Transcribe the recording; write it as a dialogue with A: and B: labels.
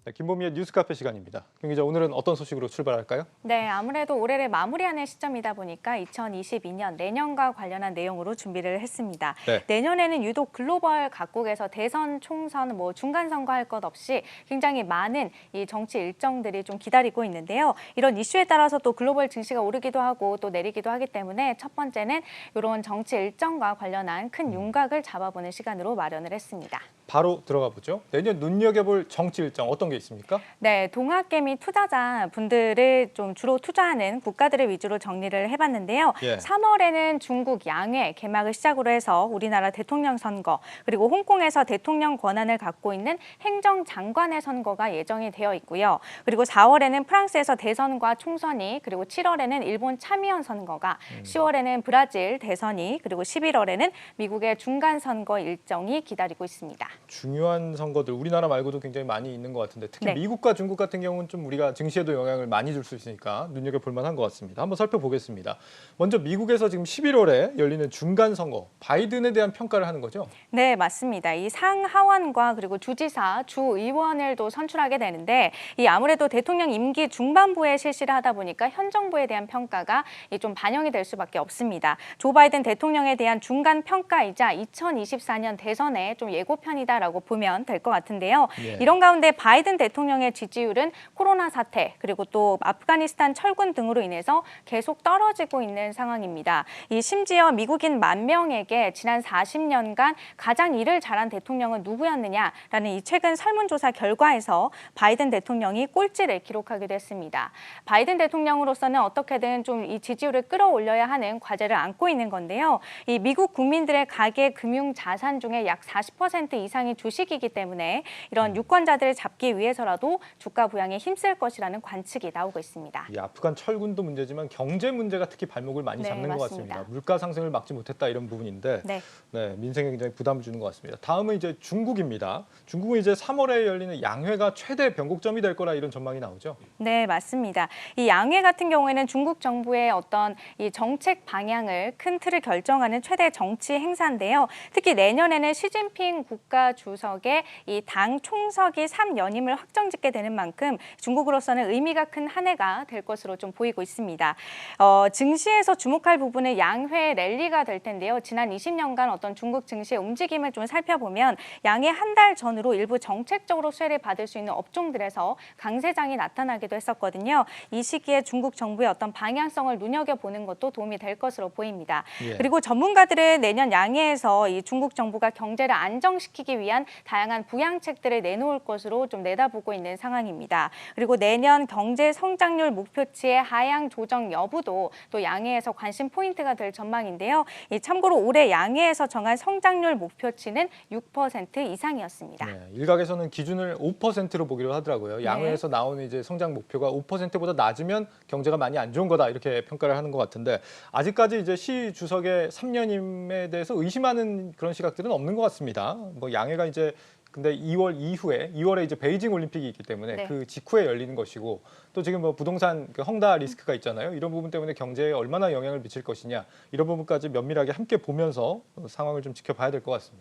A: 네, 김보미의 뉴스카페 시간입니다. 김 기자, 오늘은 어떤 소식으로 출발할까요?
B: 네, 아무래도 올해를 마무리하는 시점이다 보니까 2022년 내년과 관련한 내용으로 준비를 했습니다.
A: 네.
B: 내년에는 유독 글로벌 각국에서 대선, 총선, 중간 선거 할 것 없이 굉장히 많은 이 정치 일정들이 좀 기다리고 있는데요. 이런 이슈에 따라서 또 글로벌 증시가 오르기도 하고 또 내리기도 하기 때문에 첫 번째는 이런 정치 일정과 관련한 큰 윤곽을 잡아보는 시간으로 마련을 했습니다.
A: 바로 들어가 보죠. 내년 눈여겨볼 정치 일정 어떤 게 있습니까?
B: 네, 동학개 및 투자자 분들을 좀 주로 투자하는 국가들을 위주로 정리를 해봤는데요.
A: 예.
B: 3월에는 중국 양회 개막을 시작으로 해서 우리나라 대통령 선거, 그리고 홍콩에서 대통령 권한을 갖고 있는 행정장관의 선거가 예정이 되어 있고요. 그리고 4월에는 프랑스에서 대선과 총선이, 그리고 7월에는 일본 참의원 선거가, 10월에는 브라질 대선이, 그리고 11월에는 미국의 중간 선거 일정이 기다리고 있습니다.
A: 중요한 선거들 우리나라 말고도 굉장히 많이 있는 것 같은데 특히
B: 네.
A: 미국과 중국 같은 경우는 좀 우리가 증시에도 영향을 많이 줄 수 있으니까 눈여겨볼 만한 것 같습니다. 한번 살펴보겠습니다. 먼저 미국에서 지금 11월에 열리는 중간 선거, 바이든에 대한 평가를 하는 거죠?
B: 네, 맞습니다. 이 상하원과 그리고 주지사, 주의원을 또 선출하게 되는데 이 아무래도 대통령 임기 중반부에 실시를 하다 보니까 현 정부에 대한 평가가 좀 반영이 될 수밖에 없습니다. 조 바이든 대통령에 대한 중간 평가이자 2024년 대선의 좀 예고편이다라고 보면 될 것 같은데요.
A: 예.
B: 이런 가운데 바이든 대통령의 지지율은 코로나 사태 그리고 또 아프가니스탄 철군 등으로 인해서 계속 떨어지고 있는 상황입니다. 이 심지어 미국인 10,000명에게 지난 40년간 가장 일을 잘한 대통령은 누구였느냐라는 이 최근 설문조사 결과에서 바이든 대통령이 꼴찌를 기록하기도 했습니다. 바이든 대통령으로서는 어떻게든 좀 이 지지율을 끌어올려야 하는 과제를 안고 있는 건데요. 이 미국 국민들의 가계 금융 자산 중에 약 40% 이상이 주식이기 때문에 이런 유권자들을 잡기 위해서라도 주가 부양에 힘쓸 것이라는 관측이 나오고 있습니다.
A: 이 아프간 철군도 문제지만 경제 문제가 특히 발목을 많이
B: 네,
A: 잡는 것
B: 맞습니다.
A: 같습니다. 물가 상승을 막지 못했다 이런 부분인데
B: 네.
A: 민생에 굉장히 부담을 주는 것 같습니다. 다음은 이제 중국입니다. 중국은 이제 3월에 열리는 양회가 최대 변곡점이 될 거라 이런 전망이 나오죠.
B: 네, 맞습니다. 이 양회 같은 경우에는 중국 정부의 어떤 이 정책 방향을 큰 틀을 결정하는 최대 정치 행사인데요. 특히 내년에는 시진핑 국가 주석의 이 당 총석이 3연임을 확정짓게 되는 만큼 중국으로서는 의미가 큰 한 해가 될 것으로 좀 보이고 있습니다. 증시에서 주목할 부분은 양회 랠리가 될 텐데요. 지난 20년간 어떤 중국 증시의 움직임을 좀 살펴보면 양회 한 달 전으로 일부 정책적으로 수혜를 받을 수 있는 업종들에서 강세장이 나타나기도 했었거든요. 이 시기에 중국 정부의 어떤 방향성을 눈여겨보는 것도 도움이 될 것으로 보입니다.
A: 예.
B: 그리고 전문가들은 내년 양회에서 이 중국 정부가 경제를 안정시키기 위한 다양한 부양책들을 내놓을 것으로 좀 내다보고 있는 상황입니다. 그리고 내년 경제 성장률 목표치의 하향 조정 여부도 또 양회에서 관심 포인트가 될 전망인데요. 참고로 올해 양회에서 정한 성장률 목표치는 6% 이상이었습니다.
A: 네, 일각에서는 기준을 5%로 보기로 하더라고요. 양회에서 나오는 이제 성장 목표가 5%보다 낮으면 경제가 많이 안 좋은 거다 이렇게 평가를 하는 것 같은데 아직까지 이제 시 주석의 3년임에 대해서 의심하는 그런 시각들은 없는 것 같습니다. 양회가 이제 근데 2월 이후에 2월에 이제 베이징 올림픽이 있기 때문에
B: 네.
A: 그 직후에 열리는 것이고 또 지금 부동산 그 헝다 리스크가 있잖아요. 이런 부분 때문에 경제에 얼마나 영향을 미칠 것이냐 이런 부분까지 면밀하게 함께 보면서 상황을 좀 지켜봐야 될 것 같습니다.